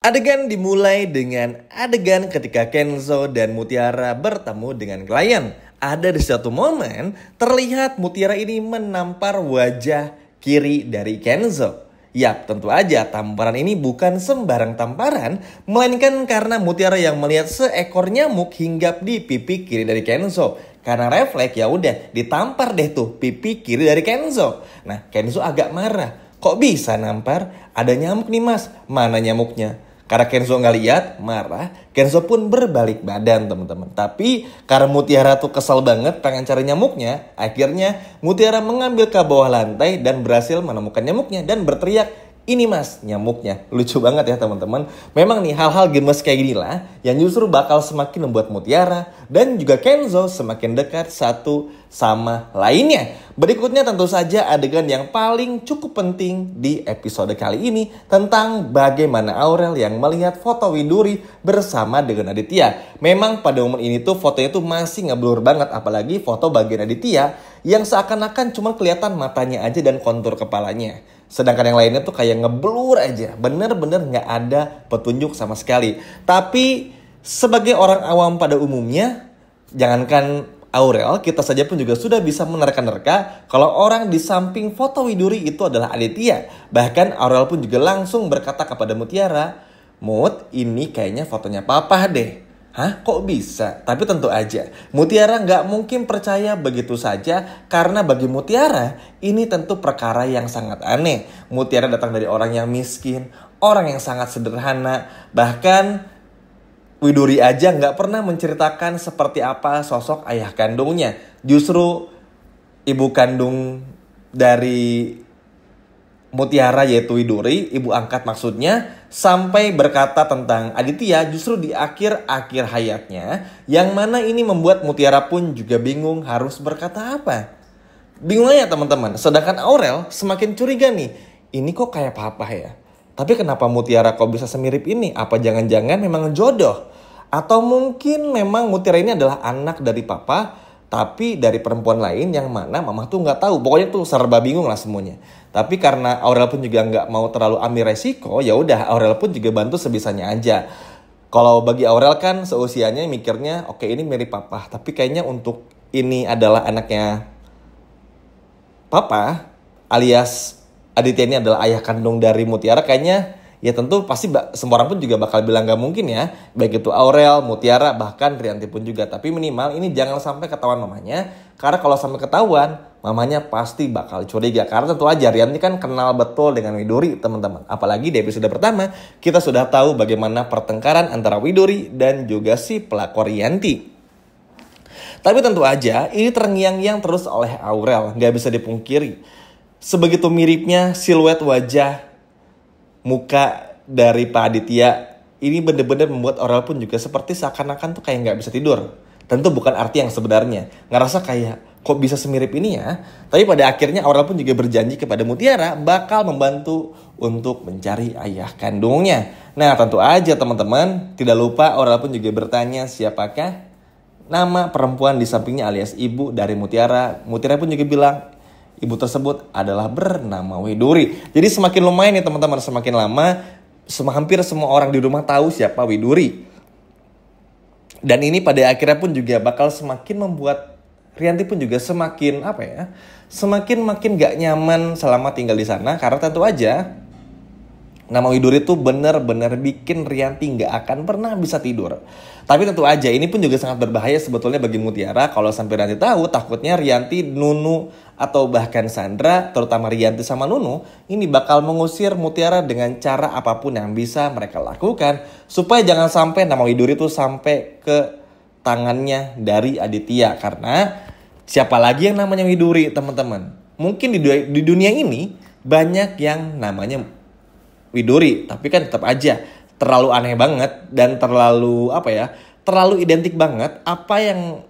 Adegan dimulai dengan adegan ketika Kenzo dan Mutiara bertemu dengan klien. Ada di suatu momen terlihat Mutiara ini menampar wajah kiri dari Kenzo. Yap, tentu aja tamparan ini bukan sembarang tamparan, melainkan karena Mutiara yang melihat seekor nyamuk hinggap di pipi kiri dari Kenzo. Karena refleks ya udah ditampar deh tuh pipi kiri dari Kenzo. Nah, Kenzo agak marah. Kok bisa nampar? Ada nyamuk nih mas. Mana nyamuknya? Karena Kenzo nggak lihat, marah, Kenzo pun berbalik badan teman-teman. Tapi karena Mutiara tuh kesal banget pengen cari nyamuknya, akhirnya Mutiara mengambil ke bawah lantai dan berhasil menemukan nyamuknya dan berteriak, ini mas nyamuknya. Lucu banget ya teman-teman. Memang nih hal-hal gemes kayak gini lah yang justru bakal semakin membuat Mutiara dan juga Kenzo semakin dekat satu sama lainnya. Berikutnya tentu saja adegan yang paling cukup penting di episode kali ini tentang bagaimana Aurel yang melihat foto Widuri bersama dengan Aditya. Memang pada momen ini tuh fotonya tuh masih ngeblur banget, apalagi foto bagian Aditya yang seakan-akan cuma kelihatan matanya aja dan kontur kepalanya. Sedangkan yang lainnya tuh kayak ngeblur aja, bener-bener gak ada petunjuk sama sekali. Tapi sebagai orang awam pada umumnya, jangankan Aurel, kita saja pun juga sudah bisa menerka-nerka kalau orang di samping foto Widuri itu adalah Aditya. Bahkan Aurel pun juga langsung berkata kepada Mutiara, Mut, ini kayaknya fotonya papa deh. Hah? Kok bisa? Tapi tentu aja Mutiara nggak mungkin percaya begitu saja, karena bagi Mutiara ini tentu perkara yang sangat aneh. Mutiara datang dari orang yang miskin, orang yang sangat sederhana, bahkan Widuri aja nggak pernah menceritakan seperti apa sosok ayah kandungnya. Justru ibu kandung dari Mutiara yaitu Widuri, ibu angkat maksudnya, sampai berkata tentang Aditya justru di akhir-akhir hayatnya, yang mana ini membuat Mutiara pun juga bingung harus berkata apa. Bingung aja teman-teman. Sedangkan Aurel semakin curiga nih, ini kok kayak papa ya? Tapi kenapa Mutiara kok bisa semirip ini? Apa jangan-jangan memang jodoh? Atau mungkin memang Mutiara ini adalah anak dari papa, tapi dari perempuan lain yang mana mama tuh nggak tahu. Pokoknya tuh serba bingung lah semuanya. Tapi karena Aurel pun juga nggak mau terlalu ambil resiko, ya udah Aurel pun juga bantu sebisanya aja. Kalau bagi Aurel kan seusianya mikirnya, oke ini mirip papa, tapi kayaknya untuk ini adalah anaknya papa, alias Aditya ini adalah ayah kandung dari Mutiara, kayaknya ya tentu pasti semua orang pun juga bakal bilang gak mungkin ya. Baik itu Aurel, Mutiara, bahkan Rianti pun juga. Tapi minimal ini jangan sampai ketahuan mamanya. Karena kalau sampai ketahuan, mamanya pasti bakal curiga. Karena tentu aja Rianti kan kenal betul dengan Widuri teman-teman. Apalagi di episode pertama, kita sudah tahu bagaimana pertengkaran antara Widuri dan juga si pelakor Rianti. Tapi tentu aja ini terngiang-ngiang terus oleh Aurel. Gak bisa dipungkiri. Sebegitu miripnya siluet wajah muka dari Pak Aditya, ini bener-bener membuat Aurel pun juga seperti seakan-akan tuh kayak gak bisa tidur. Tentu bukan arti yang sebenarnya. Ngerasa kayak kok bisa semirip ini ya. Tapi pada akhirnya Aurel pun juga berjanji kepada Mutiara bakal membantu untuk mencari ayah kandungnya. Nah tentu aja teman-teman, tidak lupa Aurel pun juga bertanya siapakah nama perempuan di sampingnya alias ibu dari Mutiara. Mutiara pun juga bilang, ibu tersebut adalah bernama Widuri. Jadi semakin lumayan nih teman-teman, semakin lama hampir semua orang di rumah tahu siapa Widuri. Dan ini pada akhirnya pun juga bakal semakin membuat Rianti pun juga semakin makin gak nyaman selama tinggal di sana. Karena tentu aja nama Widuri tuh bener-bener bikin Rianti gak akan pernah bisa tidur. Tapi tentu aja ini pun juga sangat berbahaya sebetulnya bagi Mutiara. Kalau sampai Rianti tahu, takutnya Rianti, Nunu, atau bahkan Sandra, terutama Rianti sama Nunu, ini bakal mengusir Mutiara dengan cara apapun yang bisa mereka lakukan. Supaya jangan sampai nama Widuri tuh sampai ke tangannya dari Aditya. Karena siapa lagi yang namanya Widuri teman-teman? Mungkin di dunia ini banyak yang namanya Widuri, tapi kan tetap aja terlalu aneh banget dan terlalu terlalu identik banget apa yang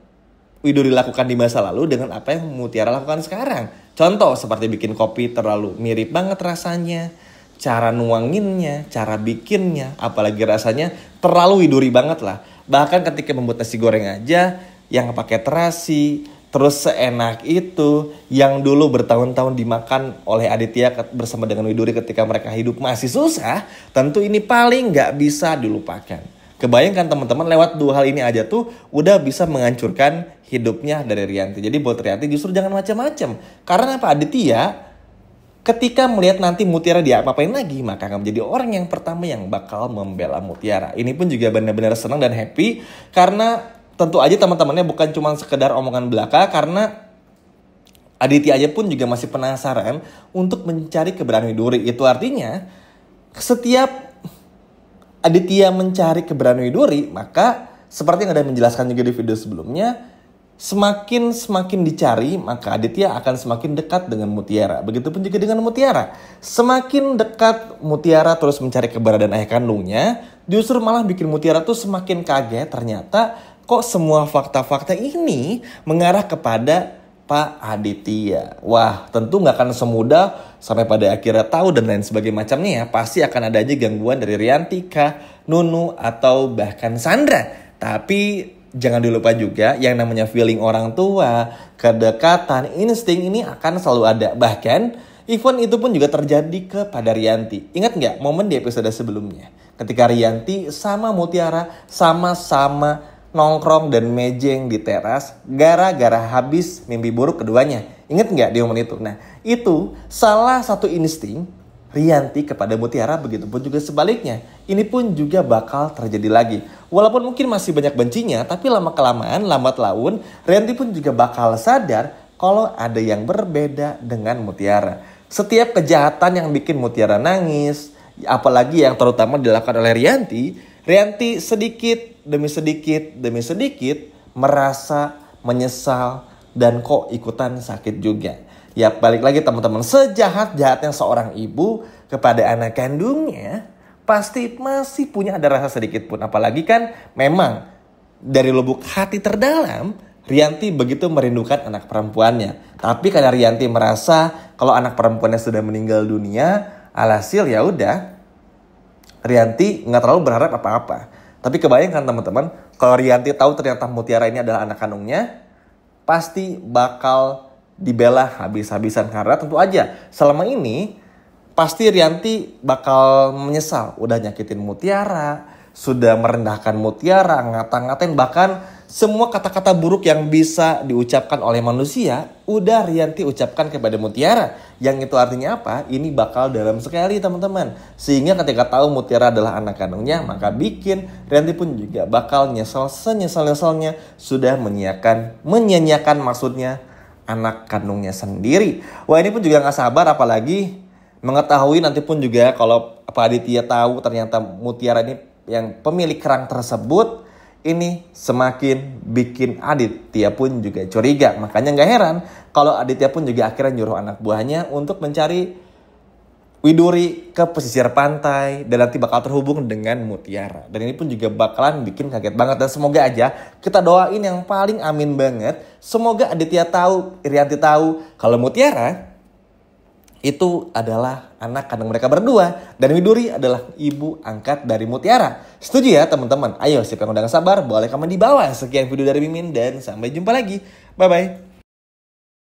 Widuri lakukan di masa lalu dengan apa yang Mutiara lakukan sekarang. Contoh seperti bikin kopi terlalu mirip banget rasanya, cara nuanginnya, cara bikinnya, apalagi rasanya terlalu Widuri banget lah. Bahkan ketika membuat nasi goreng aja yang pakai terasi, terus seenak itu, yang dulu bertahun-tahun dimakan oleh Aditya bersama dengan Widuri ketika mereka hidup masih susah, tentu ini paling nggak bisa dilupakan. Kebayangkan teman-teman, lewat dua hal ini aja tuh udah bisa menghancurkan hidupnya dari Rianti. Jadi buat Rianti justru jangan macam-macam. Karena apa? Aditya ketika melihat nanti Mutiara diapa-apain lagi, maka akan menjadi orang yang pertama yang bakal membela Mutiara. Ini pun juga benar-benar senang dan happy karena tentu aja teman-temannya bukan cuma sekedar omongan belaka, karena Aditya aja pun juga masih penasaran untuk mencari keberadaan Widuri. Itu artinya setiap Aditya mencari keberadaan Widuri, maka seperti yang ada menjelaskan juga di video sebelumnya, semakin dicari, maka Aditya akan semakin dekat dengan Mutiara. Begitupun juga dengan Mutiara. Semakin dekat Mutiara terus mencari keberadaan ayah kandungnya, justru malah bikin Mutiara tuh semakin kaget. Ternyata kok semua fakta-fakta ini mengarah kepada Pak Aditya. Wah, tentu gak akan semudah sampai pada akhirnya tahu dan lain sebagainya macamnya ya. Pasti akan ada aja gangguan dari Rianti, Kak, Nunu, atau bahkan Sandra. Tapi jangan dilupa juga yang namanya feeling orang tua, kedekatan, insting ini akan selalu ada. Bahkan event itu pun juga terjadi kepada Rianti. Ingat nggak momen di episode sebelumnya? Ketika Rianti sama Mutiara sama-sama nongkrong dan mejeng di teras gara-gara habis mimpi buruk keduanya. Ingat nggak di momen itu? Nah, itu salah satu insting Rianti kepada Mutiara, begitupun juga sebaliknya. Ini pun juga bakal terjadi lagi. Walaupun mungkin masih banyak bencinya, tapi lama-kelamaan, lambat laun, Rianti pun juga bakal sadar kalau ada yang berbeda dengan Mutiara. Setiap kejahatan yang bikin Mutiara nangis, apalagi yang terutama dilakukan oleh Rianti sedikit demi sedikit merasa menyesal dan kok ikutan sakit juga. Ya balik lagi teman-teman, sejahat-jahatnya seorang ibu kepada anak kandungnya, pasti masih punya ada rasa sedikit pun. Apalagi kan memang dari lubuk hati terdalam, Rianti begitu merindukan anak perempuannya. Tapi karena Rianti merasa kalau anak perempuannya sudah meninggal dunia, alhasil ya udah, Rianti nggak terlalu berharap apa-apa. Tapi kebayangkan teman-teman, kalau Rianti tahu ternyata Mutiara ini adalah anak kandungnya, pasti bakal dibela habis-habisan. Karena tentu aja selama ini pasti Rianti bakal menyesal udah nyakitin Mutiara, sudah merendahkan Mutiara, ngata-ngatain, bahkan semua kata-kata buruk yang bisa diucapkan oleh manusia udah Rianti ucapkan kepada Mutiara. Yang itu artinya apa? Ini bakal dalam sekali teman-teman. Sehingga ketika tahu Mutiara adalah anak kandungnya, maka bikin Rianti pun juga bakal nyesel senyesal-nyesalnya sudah menyanyiakan maksudnya anak kandungnya sendiri. Wah, ini pun juga gak sabar, apalagi mengetahui nanti pun juga kalau Pak Aditya tahu ternyata Mutiara ini yang pemilik kerang tersebut, ini semakin bikin Aditya pun juga curiga. Makanya gak heran kalau Aditya pun juga akhirnya nyuruh anak buahnya untuk mencari Widuri ke pesisir pantai dan nanti bakal terhubung dengan Mutiara. Dan ini pun juga bakalan bikin kaget banget. Dan semoga aja kita doain yang paling amin banget, semoga Aditya tahu, Rianti tahu kalau Mutiara itu adalah anak kandung mereka berdua dan Widuri adalah ibu angkat dari Mutiara. Setuju ya teman-teman? Ayo siapa yang udah gak sabar boleh komen di bawah. Sekian video dari Mimin dan sampai jumpa lagi. Bye bye.